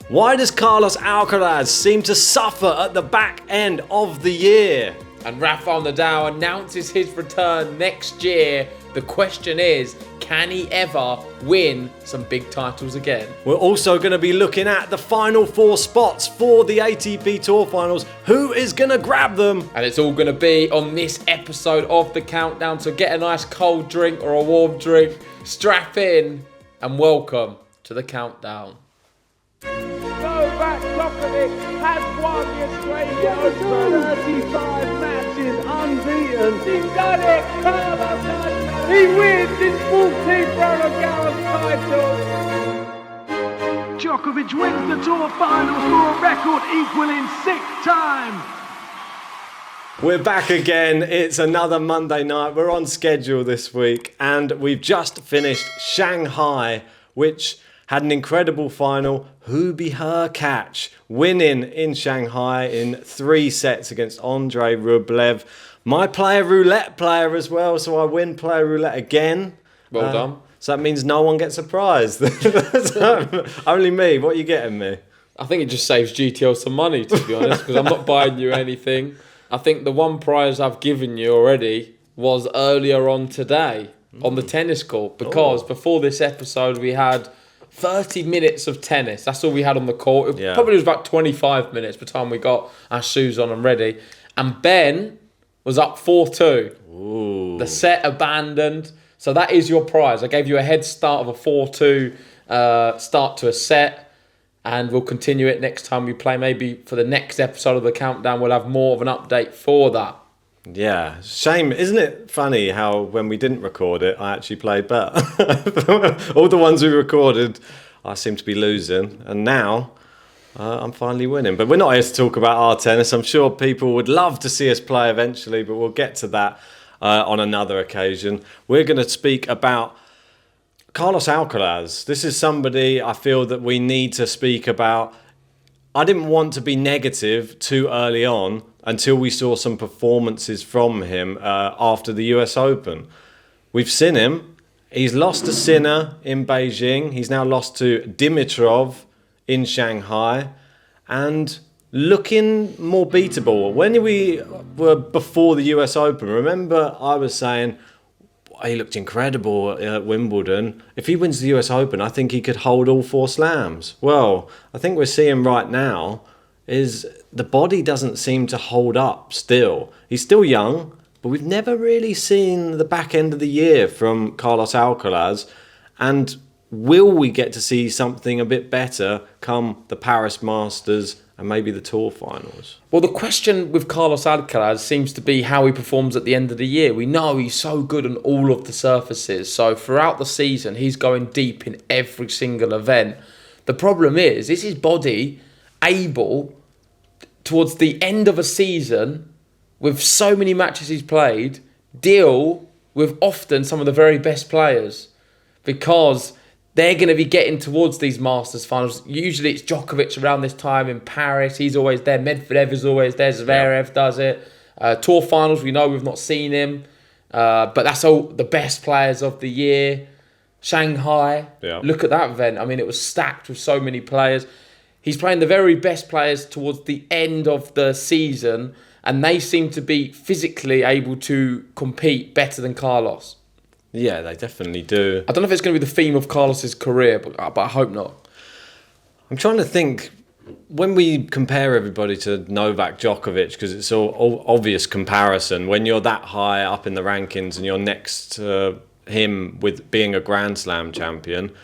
Why does Carlos Alcaraz seem to suffer at the back end of the year? And Rafael Nadal announces his return next year. The question is, can he ever win some big titles again? We're also going to be looking at the final 4 spots for the ATP Tour Finals. Who is going to grab them? And it's all going to be on this episode of The Countdown. So get a nice cold drink or a warm drink, strap in, and welcome to The Countdown. Novak Djokovic has won the Australian Open. 35 matches unbeaten. He's done it. Carlos Alcaraz. He wins his 14th Roland Garros title. Djokovic wins the Tour Finals for a record equaling 6th time. We're back again. It's another Monday night. We're on schedule this week, and we've just finished Shanghai, which had an incredible final. Hurkacz winning in Shanghai in 3 sets against Andrei Rublev. My player roulette player as well, so I win player roulette again. Well done. So that means no one gets a prize. Only me. What are you getting me? I think it just saves GTL some money, to be honest, because I'm not buying you anything. I think the one prize I've given you already was earlier on today on the tennis court, because before this episode we had 30 minutes of tennis. That's all we had on the court. It probably was about 25 minutes by the time we got our shoes on and ready. And Ben was up 4-2. Ooh. The set abandoned. So that is your prize. I gave you a head start of a 4-2 start to a set. And we'll continue it next time we play. Maybe for the next episode of The Countdown, we'll have more of an update for that. Yeah, shame. Isn't it funny how when we didn't record it, I actually played better? All the ones we recorded, I seem to be losing. And now, I'm finally winning. But we're not here to talk about our tennis. I'm sure people would love to see us play eventually, but we'll get to that on another occasion. We're going to speak about Carlos Alcaraz. This is somebody I feel that we need to speak about. I didn't want to be negative too early on until we saw some performances from him after the US Open. We've seen him. He's lost to Sinner in Beijing. He's now lost to Dimitrov in Shanghai. And looking more beatable. When we were before the US Open, remember I was saying, he looked incredible at Wimbledon. If he wins the US Open, I think he could hold all 4 slams. Well, I think we're seeing right now is the body doesn't seem to hold up still. He's still young, but we've never really seen the back end of the year from Carlos Alcaraz. And will we get to see something a bit better come the Paris Masters and maybe the Tour Finals? Well, the question with Carlos Alcaraz seems to be how he performs at the end of the year. We know he's so good on all of the surfaces. So throughout the season, he's going deep in every single event. The problem is his body able, towards the end of a season, with so many matches he's played, deal with often some of the very best players? Because they're going to be getting towards these Masters finals. Usually it's Djokovic around this time in Paris. He's always there. Medvedev is always there. Zverev does it. Tour finals, we know we've not seen him. But that's all the best players of the year. Shanghai. Yeah. Look at that event. I mean, it was stacked with so many players. He's playing the very best players towards the end of the season. And they seem to be physically able to compete better than Carlos. Yeah, they definitely do. I don't know if it's going to be the theme of Carlos's career, but I hope not. I'm trying to think, when we compare everybody to Novak Djokovic, because it's all obvious comparison, when you're that high up in the rankings and you're next to him with being a Grand Slam champion,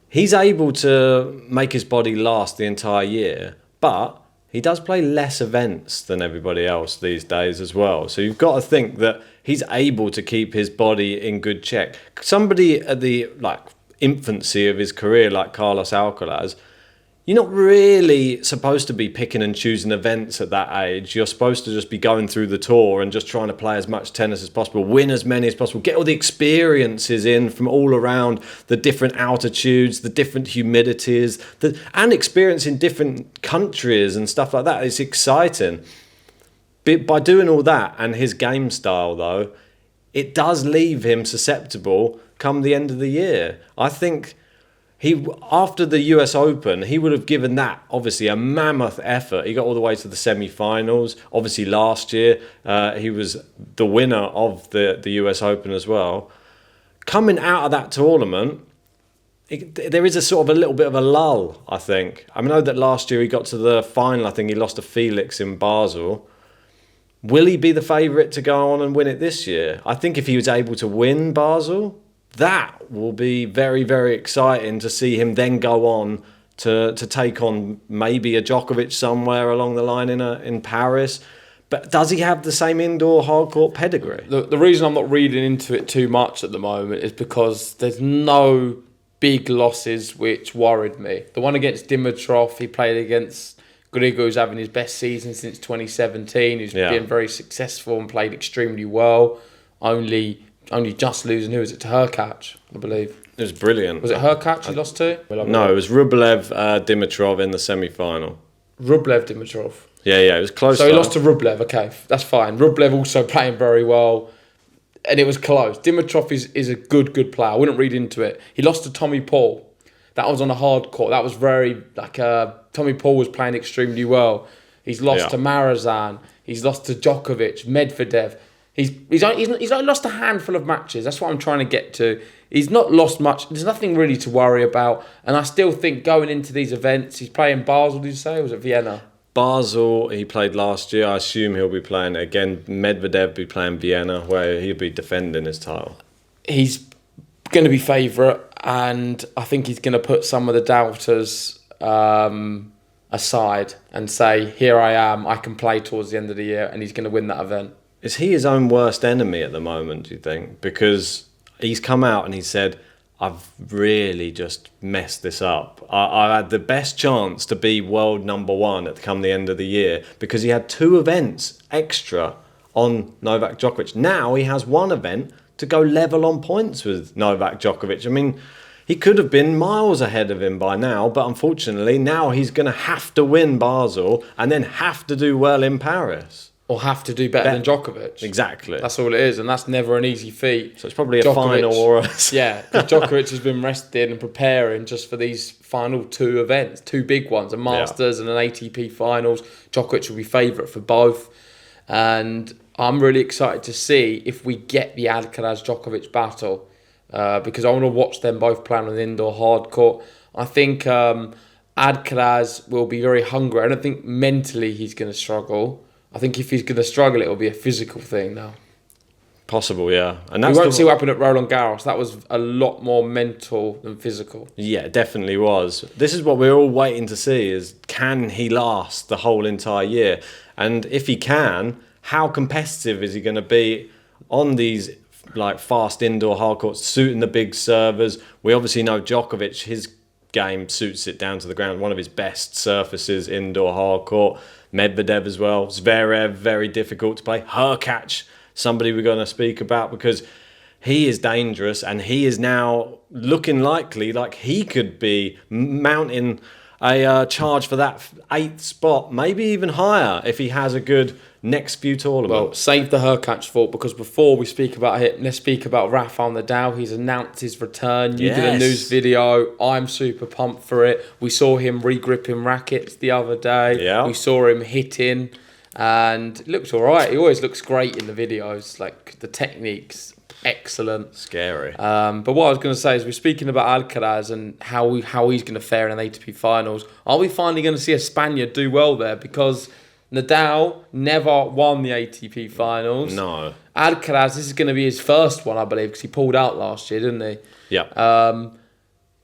he's able to make his body last the entire year, but he does play less events than everybody else these days as well. So you've got to think that he's able to keep his body in good check. Somebody at the infancy of his career like Carlos Alcaraz, you're not really supposed to be picking and choosing events at that age. You're supposed to just be going through the tour and just trying to play as much tennis as possible, win as many as possible, get all the experiences in from all around the different altitudes, the different humidities, and experience in different countries and stuff like that. It's exciting. But by doing all that and his game style, though, it does leave him susceptible come the end of the year. I think after the US Open, he would have given that, obviously, a mammoth effort. He got all the way to the semi-finals. Obviously, last year, he was the winner of the US Open as well. Coming out of that tournament, there is a sort of a little bit of a lull, I think. I know that last year he got to the final. I think he lost to Felix in Basel. Will he be the favourite to go on and win it this year? I think if he was able to win Basel, that will be very, very exciting to see him then go on to take on maybe a Djokovic somewhere along the line in Paris. But does he have the same indoor hardcourt pedigree? The reason I'm not reading into it too much at the moment is because there's no big losses which worried me. The one against Dimitrov, he played against Grigor, who's having his best season since 2017, who's been very successful and played extremely well. Only just losing, who was it, to Hurkacz, I believe. It was brilliant. Was it Hurkacz he lost to? No, it was Rublev Dimitrov in the semi-final. Rublev Dimitrov. Yeah, it was close. So he lost to Rublev, okay, that's fine. Rublev also playing very well, and it was close. Dimitrov is a good player. I wouldn't read into it. He lost to Tommy Paul. That was on a hard court. That was very, Tommy Paul was playing extremely well. He's lost to Marazan. He's lost to Djokovic, Medvedev. He's only lost a handful of matches. That's what I'm trying to get to. He's not lost much. There's nothing really to worry about. And I still think going into these events, he's playing Basel, did you say? Or was it Vienna? Basel, he played last year. I assume he'll be playing again. Medvedev be playing Vienna, where he'll be defending his title. He's going to be favourite, and I think he's going to put some of the doubters aside and say, here I am, I can play towards the end of the year, and he's going to win that event. Is he his own worst enemy at the moment, do you think? Because he's come out and he said, I've really just messed this up. I had the best chance to be world number one at the end of the year because he had 2 events extra on Novak Djokovic. Now he has 1 event to go level on points with Novak Djokovic. I mean, he could have been miles ahead of him by now, but unfortunately now he's going to have to win Basel and then have to do well in Paris. Or have to do better than Djokovic. Exactly. That's all it is, and that's never an easy feat. So it's probably a final or a... Yeah, because Djokovic has been rested and preparing just for these final 2 events, 2 big ones, a Masters and an ATP Finals. Djokovic will be favourite for both. And I'm really excited to see if we get the Alcaraz-Djokovic battle because I want to watch them both play on an indoor hard court. I think Alcaraz will be very hungry. I don't think mentally he's going to struggle. I think if he's going to struggle, it'll be a physical thing now. Possible, yeah. And we won't see what happened at Roland Garros. That was a lot more mental than physical. Yeah, it definitely was. This is what we're all waiting to see is, can he last the whole entire year? And if he can, how competitive is he going to be on these fast indoor hard courts, suiting the big servers? We obviously know Djokovic, his game suits it down to the ground. One of his best surfaces, indoor hard court. Medvedev as well. Zverev, very difficult to play. Hurkacz, somebody we're going to speak about because he is dangerous and he is now looking likely like he could be mounting a charge for that 8th spot, maybe even higher if he has a good next few tournaments. Well, save the Hurkacz thought because before we speak about him, let's speak about Rafael Nadal. He's announced his return. You did a news video. I'm super pumped for it. We saw him re-gripping rackets the other day. Yeah. We saw him hitting and it looks all right. He always looks great in the videos. Like the technique's excellent. Scary. But what I was going to say is we're speaking about Alcaraz and how he's going to fare in ATP Finals. Are we finally going to see a Spaniard do well there? Because Nadal never won the ATP Finals. No. Alcaraz, this is going to be his first one, I believe, because he pulled out last year, didn't he? Yeah.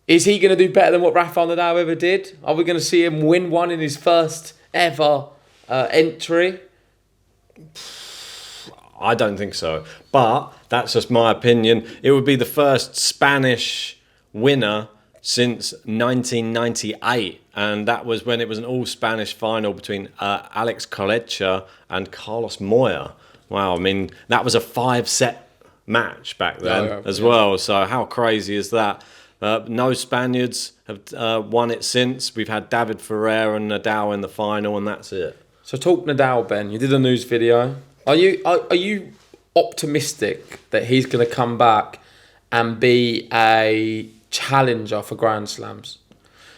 Is he going to do better than what Rafael Nadal ever did? Are we going to see him win one in his first ever entry? I don't think so. But that's just my opinion. It would be the first Spanish winner since 1998. And that was when it was an all-Spanish final between Alex Corretja and Carlos Moya. Wow, I mean, that was a 5-set match back then as well. So how crazy is that? No Spaniards have won it since. We've had David Ferrer and Nadal in the final, and that's it. So talk Nadal, Ben. You did a news video. Are you optimistic that he's going to come back and be a challenger for Grand Slams.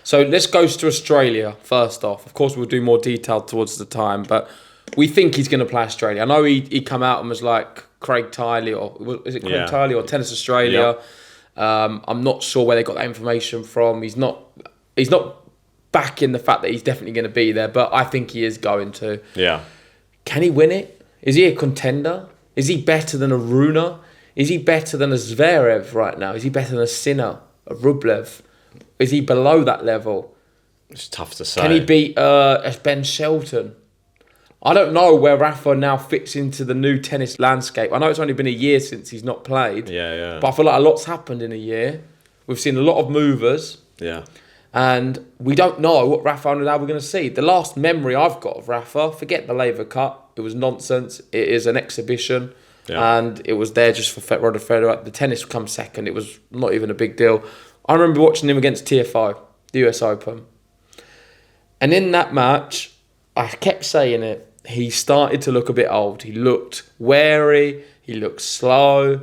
So let's go to Australia first off. Of course, we'll do more detail towards the time, but we think he's going to play Australia. I know he come out and was like Craig Tiley, or is it Craig Tiley or Tennis Australia? Yep. I'm not sure where they got that information from. He's not backing the fact that he's definitely going to be there, but I think he is going to. Yeah. Can he win it? Is he a contender? Is he better than a Rune? Is he better than a Zverev right now? Is he better than a Sinner, a Rublev? Is he below that level? It's tough to say. Can he beat Ben Shelton? I don't know where Rafa now fits into the new tennis landscape. I know it's only been a year since he's not played. Yeah. But I feel like a lot's happened in a year. We've seen a lot of movers. Yeah. And we don't know what Rafael Nadal we're going to see. The last memory I've got of Rafa, forget the Laver Cup. It was nonsense. It is an exhibition. Yeah. And it was there just for Roger Federer. The tennis comes second. It was not even a big deal. I remember watching him against TFO, the US Open. And in that match, I kept saying it, he started to look a bit old. He looked wary. He looked slow.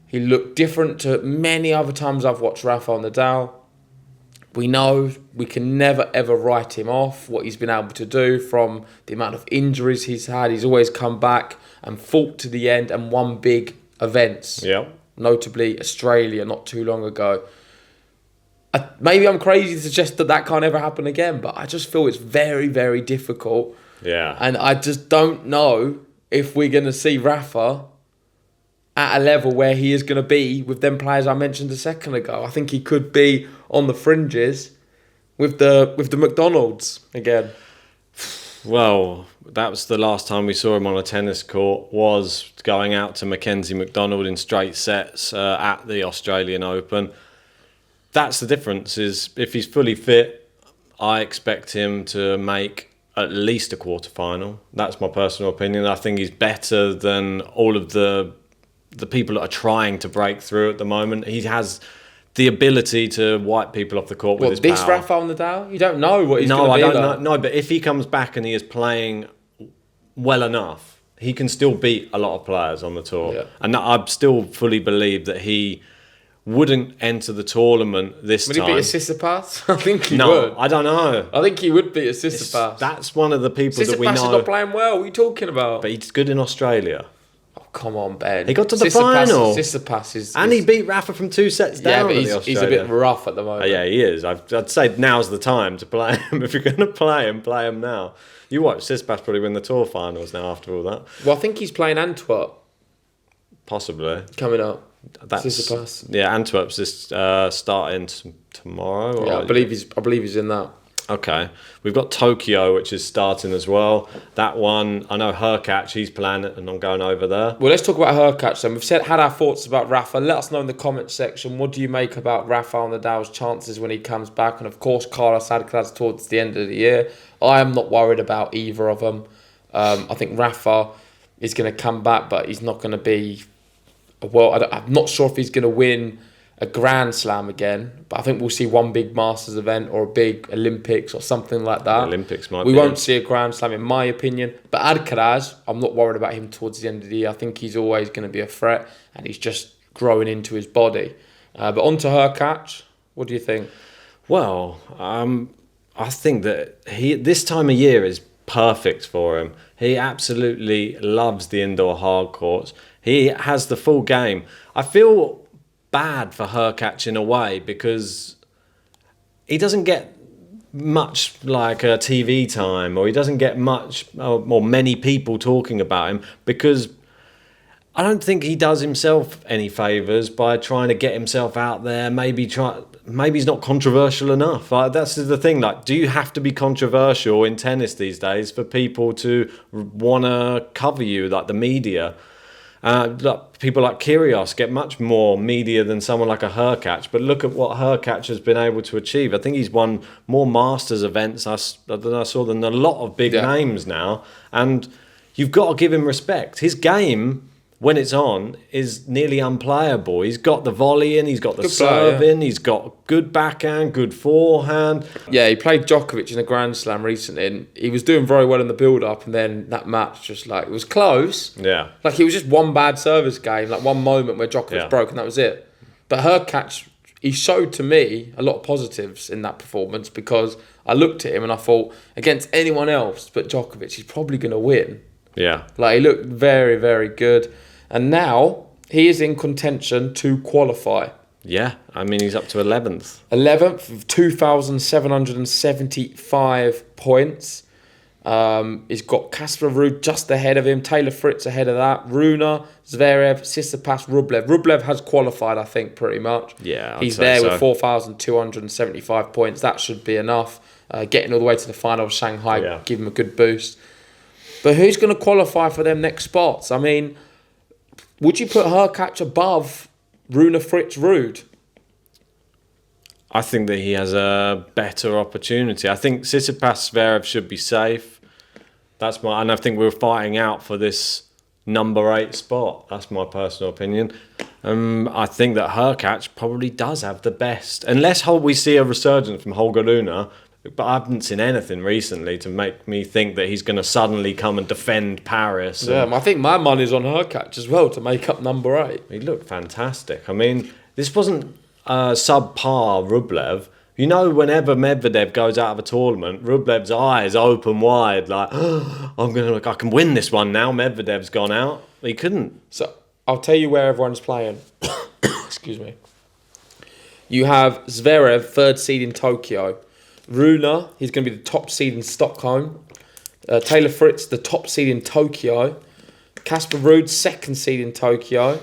He looked different to many other times I've watched Rafael Nadal. We know we can never, ever write him off, what he's been able to do from the amount of injuries he's had. He's always come back and fought to the end and won big events. Yeah. Notably Australia not too long ago. Maybe I'm crazy to suggest that can't ever happen again, but I just feel it's very, very difficult. Yeah. And I just don't know if we're going to see Rafa at a level where he is going to be with them players I mentioned a second ago. I think he could be on the fringes with the McDonald's again. Well, that was the last time we saw him on a tennis court, was going out to Mackenzie McDonald in straight sets at the Australian Open. That's the difference, is if he's fully fit, I expect him to make at least a quarterfinal. That's my personal opinion. I think he's better than all of the people that are trying to break through at the moment. He has the ability to wipe people off the court with his power. This Rafael Nadal? You don't know what he's going to be. No, I don't know. No, but if he comes back and he is playing well enough, he can still beat a lot of players on the tour. Yeah. And I still fully believe that he wouldn't enter the tournament this time. Would he beat a Tsitsipas? I think he would. No, I don't know. I think he would beat a Tsitsipas. That's one of the people that we know. Tsitsipas is not playing well. What are you talking about? But he's good in Australia. Oh, come on, Ben. He got to the final. Tsitsipas is... And he beat Rafa from 2 sets down. Yeah, but he's a bit rough at the moment. Yeah, he is. I'd say now's the time to play him. If you're going to play him now. You watch Tsitsipas probably win the Tour Finals now after all that. Well, I think he's playing Antwerp. Possibly. Coming up. Tsitsipas. Yeah, Antwerp's just starting tomorrow. Yeah, I believe he's in that. Okay, we've got Tokyo, which is starting as well. That one, I know Hurkacz, he's playing it, and I'm going over there. Well, let's talk about Hurkacz then. We've had our thoughts about Rafa. Let us know in the comments section, what do you make about Rafael Nadal's chances when he comes back? And of course, Carlos Alcaraz towards the end of the year. I am not worried about either of them. I think Rafa is going to come back, but he's not going to be... I'm not sure if he's going to win a Grand Slam again, but I think we'll see one big Masters event or a big Olympics or something like that. Olympics might We be won't see a Grand Slam, in my opinion. But Alcaraz, I'm not worried about him towards the end of the year. I think he's always going to be a threat, and he's just growing into his body. But on to Hurkacz, what do you think? Well, I think that this time of year is perfect for him. He absolutely loves the indoor hard courts. He has the full game. I feel bad for Hurkacz in a way because he doesn't get much like TV time, or he doesn't get much or many people talking about him, because I don't think he does himself any favours by trying to get himself out there. Maybe he's not controversial enough. That's the thing. Like, do you have to be controversial in tennis these days for people to want to cover you, like the media? People like Kyrgios get much more media than someone like a Hurkacz, but look at what Hurkacz has been able to achieve. I think he's won more Masters events than I saw than a lot of big names now, and you've got to give him respect. His game, when it's on, is nearly unplayable. He's got the volley in, he's got the serve in, he's got good backhand, good forehand. Yeah, he played Djokovic in a Grand Slam recently, and he was doing very well in the build-up, and then that match just it was close. Yeah. Like, it was just one bad service game, like one moment where Djokovic broke, and that was it. But Hurkacz, he showed to me a lot of positives in that performance, because I looked at him and I thought, against anyone else but Djokovic, he's probably going to win. Yeah. Like, he looked very, very good. And now he is in contention to qualify. Yeah, I mean, he's up to 11th. 11th with 2,775 points. He's got Casper Ruud just ahead of him, Taylor Fritz ahead of that, Rune, Zverev, Tsitsipas, Rublev. Rublev has qualified, I think, pretty much. Yeah, he's there with 4,275 points. That should be enough. Getting all the way to the final of Shanghai, give him a good boost. But who's going to qualify for them next spots? I mean, would you put Hurkacz above Rune, Fritz, Ruud? I think that he has a better opportunity. I think Tsitsipas, Zverev should be safe. And I think we're fighting out for this number 8 spot. That's my personal opinion. I think that Hurkacz probably does have the best, unless we see a resurgence from Holger Rune. But I haven't seen anything recently to make me think that he's going to suddenly come and defend Paris. Yeah, I think my money's on Hurkacz as well to make up number 8. He looked fantastic. I mean, this wasn't subpar Rublev. You know, whenever Medvedev goes out of a tournament, Rublev's eyes open wide, like, I can win this one now. Medvedev's gone out. He couldn't. So I'll tell you where everyone's playing. Excuse me. You have Zverev, 3rd seed in Tokyo. Rune, he's going to be the top seed in Stockholm. Taylor Fritz, the top seed in Tokyo. Casper Ruud, 2nd seed in Tokyo.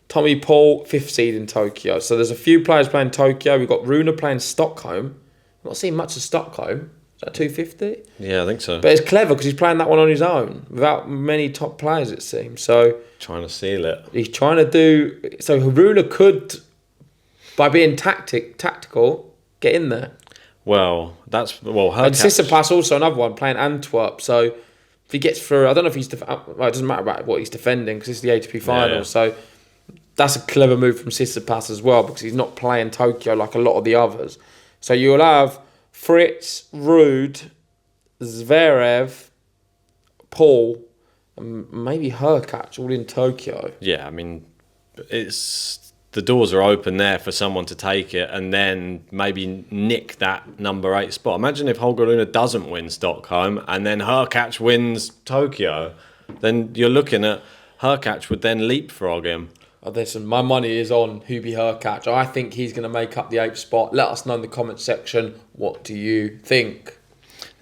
Tommy Paul, 5th seed in Tokyo. So there's a few players playing Tokyo. We've got Rune playing Stockholm. I'm not seeing much of Stockholm. Is that 250? Yeah, I think so. But it's clever because he's playing that one on his own without many top players, it seems. So trying to seal it. He's trying to do... So Rune could, by being tactical, get in there. Well, that's... Well, and Tsitsipas also another one, playing Antwerp. So if he gets through... I don't know if he's... it doesn't matter about what he's defending because it's the ATP Finals. Yeah. So that's a clever move from Tsitsipas as well because he's not playing Tokyo like a lot of the others. So you'll have Fritz, Ruud, Zverev, Paul, and maybe Hurkacz all in Tokyo. Yeah, I mean, the doors are open there for someone to take it and then maybe nick that number 8 spot. Imagine if Holger Rune doesn't win Stockholm and then Hurkacz wins Tokyo. Then you're looking at Hurkacz would then leapfrog him. Oh, listen, my money is on Hubie Hurkacz. I think he's going to make up the 8th spot. Let us know in the comment section. What do you think?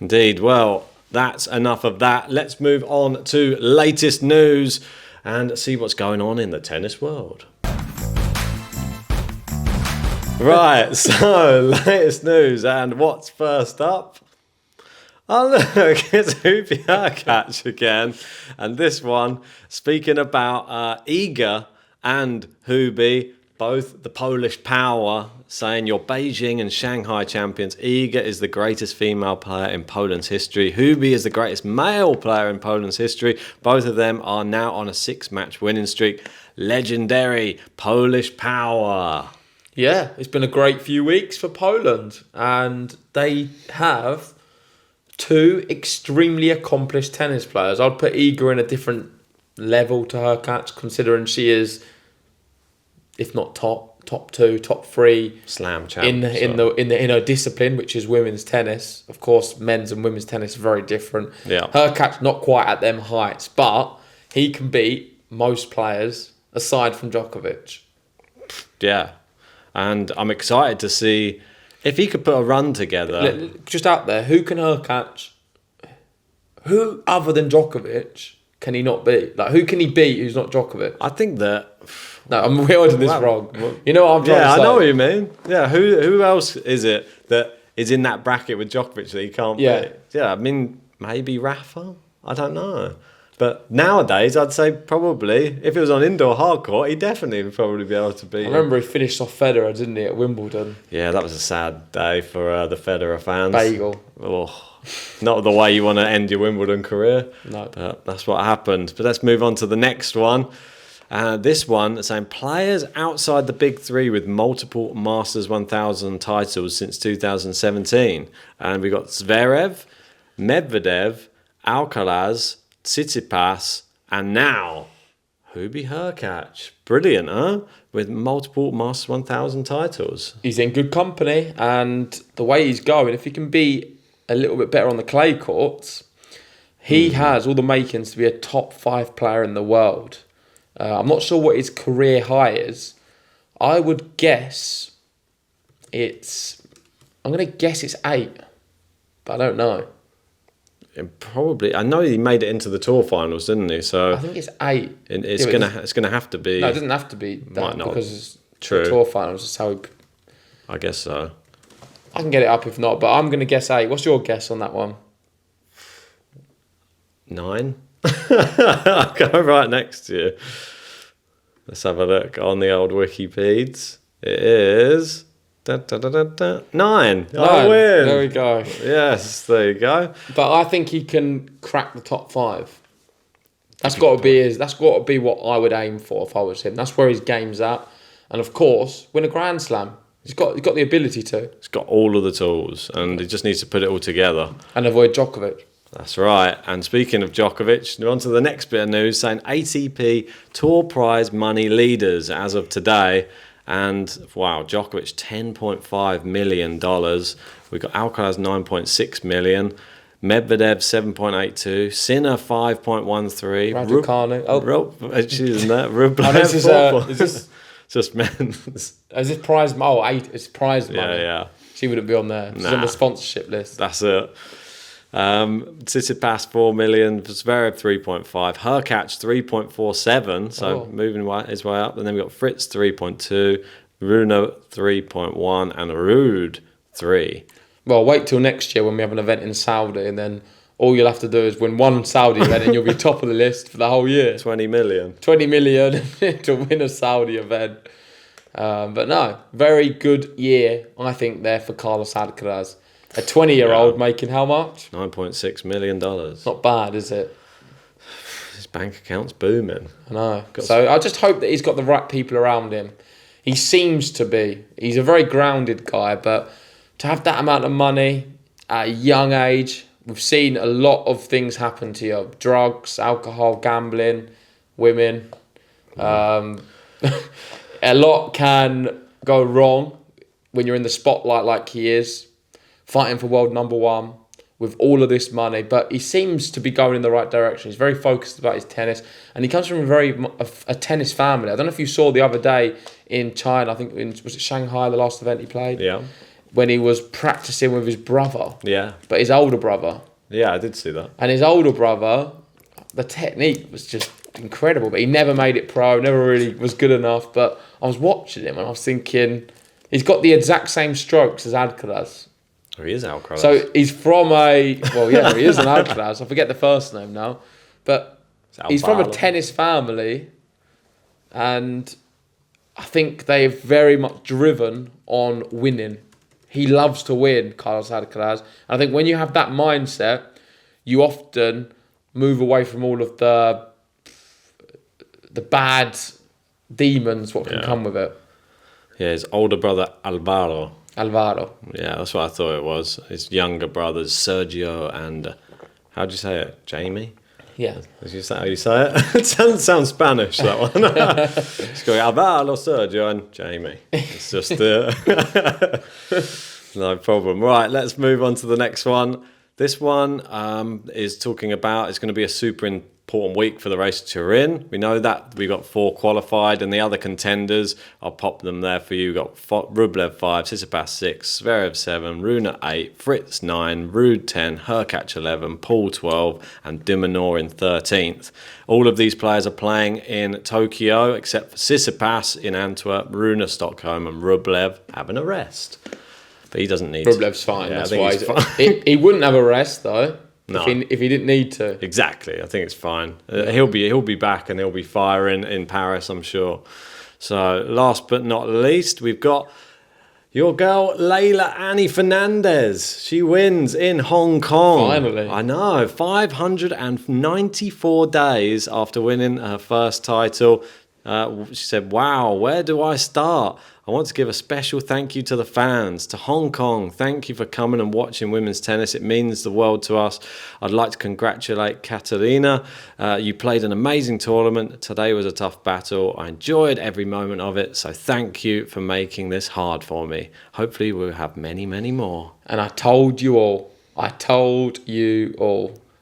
Indeed. Well, that's enough of that. Let's move on to latest news and see what's going on in the tennis world. Right, so latest news, and what's first up? Oh look, it's Hubie Hurkacz again, and this one speaking about Iga and Hubie, both the Polish power, saying you're Beijing and Shanghai champions. Iga is the greatest female player in Poland's history. Hubie is the greatest male player in Poland's history. Both of them are now on a 6-match winning streak. Legendary Polish power. Yeah, it's been a great few weeks for Poland, and they have 2 extremely accomplished tennis players. I'd put Iga in a different level to Hurkacz, considering she is, if not top 2, top 3 slam champ in her discipline, which is women's tennis. Of course, men's and women's tennis are very different. Yeah, Hurkacz not quite at them heights, but he can beat most players aside from Djokovic. Yeah. And I'm excited to see if he could put a run together. Just out there, who can Hurkacz? Who other than Djokovic can he not beat? Like, who can he beat who's not Djokovic? I think that... No, I'm wording this wrong. You know what I'm trying to say? Yeah, I know what you mean. Yeah, who else is it that is in that bracket with Djokovic that he can't beat? Yeah, I mean, maybe Rafa? I don't know. But nowadays, I'd say probably, if it was on indoor hardcourt, he'd definitely probably be able to beat him. I remember he finished off Federer, didn't he, at Wimbledon? Yeah, that was a sad day for the Federer fans. Bagel. Oh, not the way you want to end your Wimbledon career. No. But that's what happened. But let's move on to the next one. This one saying players outside the big 3 with multiple Masters 1000 titles since 2017. And we got Zverev, Medvedev, Alcaraz, Tsitsipas, and now Hubie Hurkacz. Brilliant, huh? With multiple Masters 1000 titles. He's in good company, and the way he's going, if he can be a little bit better on the clay courts, he has all the makings to be a top 5 player in the world. I'm not sure what his career high is. I would guess I'm going to guess it's 8, but I don't know. Probably. I know he made it into the Tour Finals, didn't he? So I think it's 8. It's gonna have to be. No, it doesn't have to be that Might not. because it's True. the Tour Finals. That's how I guess so. I can get it up if not, but I'm going to guess 8. What's your guess on that one? 9. I'll go right next to you. Let's have a look on the old Wikipedias. It is 9. I win. There we go. Yes, there you go. But I think he can crack the top 5. That's got to be what I would aim for if I was him. That's where his game's at, and of course, win a Grand Slam. He's got the ability to. He's got all of the tools, and he just needs to put it all together. And avoid Djokovic. That's right. And speaking of Djokovic, we're on to the next bit of news saying ATP Tour Prize money leaders as of today. And wow, Djokovic $10.5 million. We've got Alcaraz $9.6 million. Medvedev 7.82. Sinner 5.13. Raducanu. Isn't that? Rublev, is this just men's. Is this prize? Oh, 8. It's prize money. Yeah. She wouldn't be on there. She's on the sponsorship list. That's it. Tsitsipas 4 million, Zverev 3.5, Hurkacz 3.47, so moving his way up. And then we've got Fritz 3.2, Rune 3.1, and Ruud 3. Well, wait till next year when we have an event in Saudi, and then all you'll have to do is win one Saudi event and you'll be top of the list for the whole year. 20 million. 20 million to win a Saudi event. But no, very good year, I think, there for Carlos Alcaraz. A 20-year-old making how much? $9.6 million. Not bad, is it? His bank account's booming. I know. So I just hope that he's got the right people around him. He seems to be. He's a very grounded guy, but to have that amount of money at a young age, we've seen a lot of things happen to you. Drugs, alcohol, gambling, women. A lot can go wrong when you're in the spotlight like he is, fighting for world number 1 with all of this money. But he seems to be going in the right direction. He's very focused about his tennis, and he comes from a tennis family. I don't know if you saw the other day in China, I think was it Shanghai, the last event he played? Yeah. When he was practicing with his brother. Yeah. But his older brother. Yeah, I did see that. And his older brother, the technique was just incredible, but he never made it pro, never really was good enough. But I was watching him and I was thinking, he's got the exact same strokes as Alcaraz. Oh, he is Alcaraz. So he's from he is an Alcaraz. I forget the first name now. But he's from a tennis family, and I think they've very much driven on winning. He loves to win, Carlos Alcaraz. And I think when you have that mindset, you often move away from all of the bad demons, what can come with it. Yeah, his older brother, Alvaro. Yeah, that's what I thought it was. His younger brothers, Sergio and... how'd you say it? Jamie? Yeah. Is that how you say it? It sounds Spanish, that one. It's going Alvaro, Sergio and Jamie. It's just... no problem. Right, let's move on to the next one. This one is talking about... it's going to be a super important week for the race to Turin. We know that we got 4 qualified, and the other contenders, I'll pop them there for you. We've got Rublev 5, Tsitsipas 6, Zverev 7, Rune 8, Fritz 9, Ruud 10, Hurkacz 11, Paul 12, and Dimitrov in 13th. All of these players are playing in Tokyo, except for Tsitsipas in Antwerp, Rune Stockholm, and Rublev having a rest. But he doesn't need Rublev's fine. Yeah, that's why he wouldn't have a rest though. No. If he didn't need to. Exactly, I think it's fine. He'll be back, and he'll be firing in Paris, I'm sure. So last but not least, we've got your girl Leylah Annie Fernandez. She wins in Hong Kong. Finally, I know. 594 days after winning her first title. She said, wow, where do I start? I want to give a special thank you to the fans, to Hong Kong. Thank you for coming and watching women's tennis. It means the world to us. I'd like to congratulate Katerina. You played an amazing tournament. Today was a tough battle. I enjoyed every moment of it. So thank you for making this hard for me. Hopefully we'll have many, many more. And I told you all.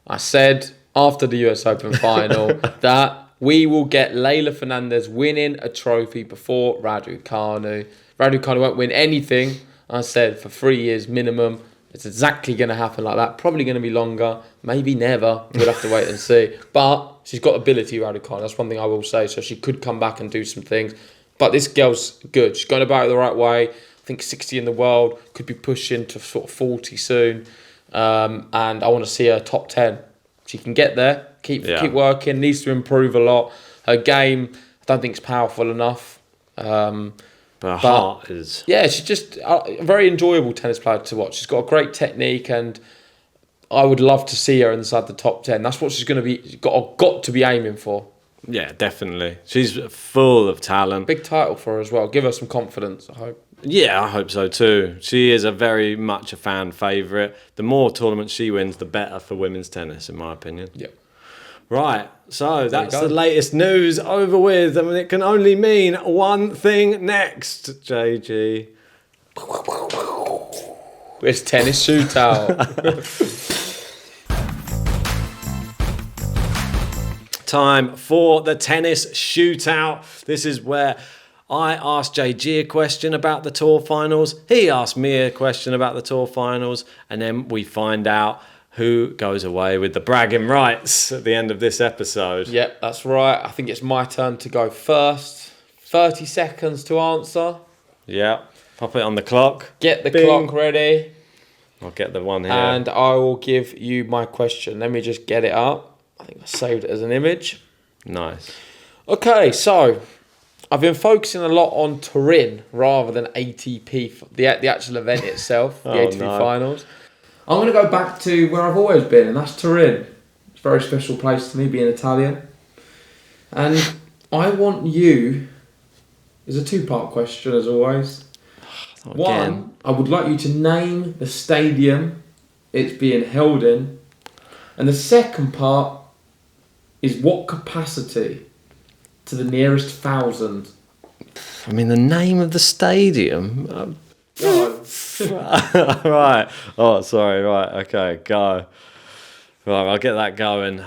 I said after the US Open final that we will get Leylah Fernandez winning a trophy before Raducanu. Raducanu won't win anything. I said for 3 years minimum. It's exactly going to happen like that. Probably going to be longer. Maybe never. We'll have to wait and see. But she's got ability, Raducanu. That's one thing I will say. So she could come back and do some things. But this girl's good. She's going about it the right way. I think 60 in the world. Could be pushing to sort of 40 soon. And I want to see her top 10. She can get there. Keep working. Needs to improve a lot. Her game, I don't think it's powerful enough. But her heart is... Yeah, she's just a very enjoyable tennis player to watch. She's got a great technique, and I would love to see her inside the top 10. That's what she's going to be got to be aiming for. Yeah, definitely. She's full of talent. Big title for her as well. Give her some confidence, I hope. Yeah, I hope so too. She is very much a fan favourite. The more tournaments she wins, the better for women's tennis, in my opinion. Yeah. Right, so that's the latest news over with. I mean, it can only mean one thing next, JG. It's tennis shootout. Time for the tennis shootout. This is where I asked JG a question about the Tour Finals. He asked me a question about the Tour Finals. And then we find out who goes away with the bragging rights at the end of this episode. Yep, that's right. I think it's my turn to go first. 30 seconds to answer. Yeah, pop it on the clock. Get the clock ready. I'll get the one here. And I will give you my question. Let me just get it up. I think I saved it as an image. Nice. Okay, so I've been focusing a lot on Turin rather than ATP, the actual event itself, the ATP Finals. I'm going to go back to where I've always been, and that's Turin. It's a very special place to me, being Italian. And I want you... There's a two-part question, as always. One, I would like you to name the stadium it's being held in. And the second part is what capacity to the nearest 1,000. I mean, the name of the stadium... Go. Right. Oh, sorry. Right. Okay. Go. Right. I'll get that going.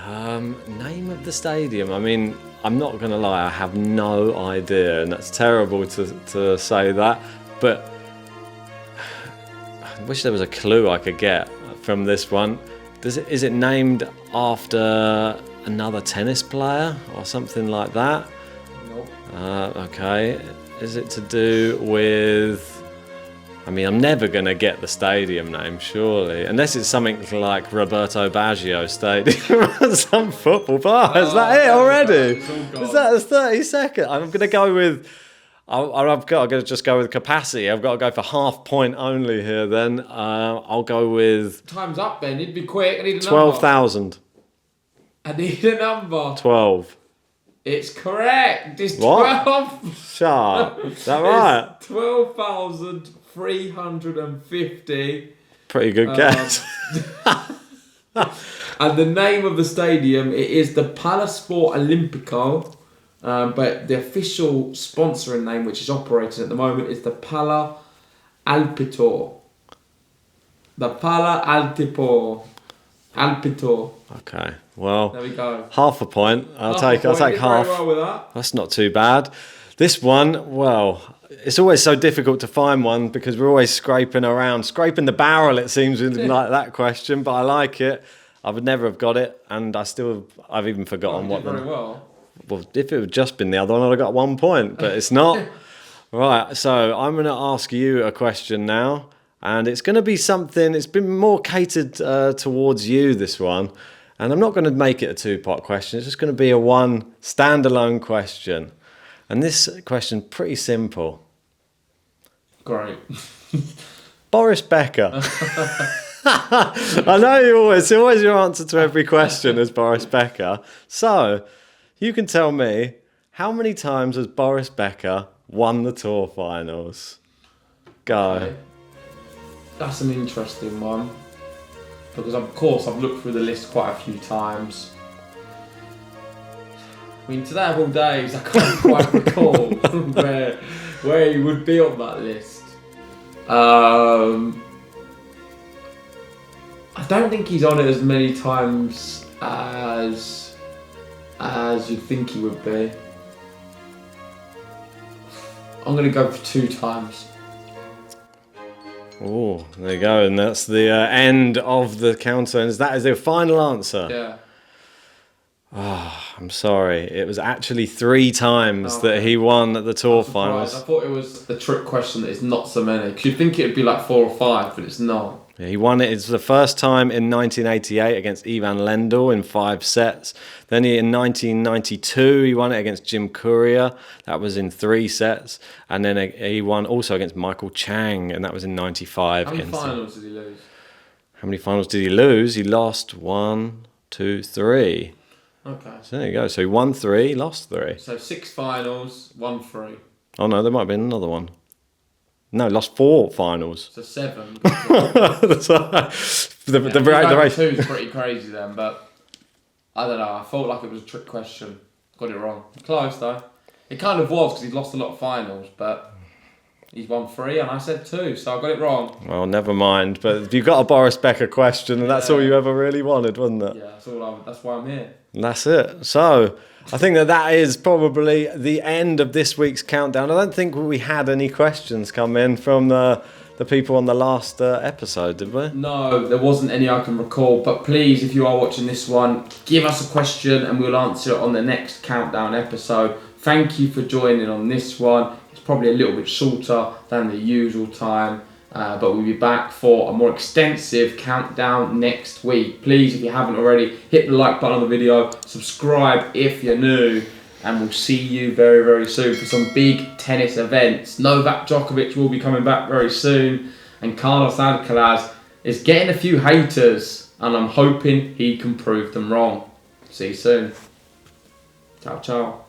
Name of the stadium. I mean, I'm not going to lie. I have no idea, and that's terrible to say that. But I wish there was a clue I could get from this one. Is it named after another tennis player or something like that? Nope. Okay. Is it to do with... I mean, I'm never going to get the stadium name, surely. Unless it's something like Roberto Baggio Stadium. Some football bar. Is that it already? Is that a 30 second? I'm going to go with... I've got to just go with capacity. I've got to go for half point only here then. I'll go with... Time's up then. You'd be quick. I need a number. 12,000. I need a number. 12. It's correct. It's What? 12. Shut up. Is that right? It's 12,350. Pretty good guess. And the name of the stadium, it is the Palasport Olimpico. But the official sponsoring name, which is operating at the moment, is the Pala Alpitor. The Pala Alpitor. Okay, well, there we go. Half a point. I'll take half. Very well with that. That's not too bad. This one, well, it's always so difficult to find one because we're always scraping the barrel, it seems, with like that question, but I like it. I would never have got it, and I've even forgotten what very well. Well, if it had just been the other one, I'd have got 1 point, but it's not. Right, so I'm going to ask you a question now, and it's going to be something, it's been more catered towards you, this one, and I'm not going to make it a two-part question, it's just going to be a one standalone question. And this question, pretty simple. Great. Boris Becker. I know it's always your answer to every question is Boris Becker. So, you can tell me, How many times has Boris Becker won the Tour Finals? Go. Okay. That's an interesting one. Because, of course, I've looked through the list quite a few times. I mean, today of all days, I can't quite recall where he would be on that list. I don't think he's on it as many times as you'd think he would be. I'm going to go for 2 times. Oh, there you go. And that's the end of the countdown. That is their final answer. Yeah. I'm sorry. It was actually 3 times that he won at the Tour Finals. I thought it was a trick question that it's not so many. Because you'd think it would be like 4 or 5, but it's not. Yeah, he won it. It's the first time in 1988 against Ivan Lendl in 5 sets. Then in 1992, he won it against Jim Courier. That was in 3 sets. And then he won also against Michael Chang, and that was in 95. How many finals did he lose? How many finals did he lose? He lost 1, 2, 3. Okay. So there you go. So he won 3, lost 3. So 6 finals, won 3. Oh no, there might have been another one. No, lost 4 finals. So 7. the race. 2 is pretty crazy then, but I don't know. I felt like it was a trick question. Got it wrong. Close though. It kind of was because he's lost a lot of finals, but he's won 3 and I said 2, so I got it wrong. Well, never mind. But you got a Boris Becker question, and that's all you ever really wanted, wasn't it? Yeah, that's why I'm here. And that's it. So I think that is probably the end of this week's countdown. I don't think we had any questions come in from the people on the last episode, did we? No, there wasn't any I can recall. But please, if you are watching this one, give us a question and we'll answer it on the next countdown episode. Thank you for joining on this one. It's probably a little bit shorter than the usual time. But we'll be back for a more extensive countdown next week. Please, if you haven't already, hit the like button on the video, subscribe if you're new, and we'll see you very, very soon for some big tennis events. Novak Djokovic will be coming back very soon, and Carlos Alcaraz is getting a few haters, and I'm hoping he can prove them wrong. See you soon. Ciao, ciao.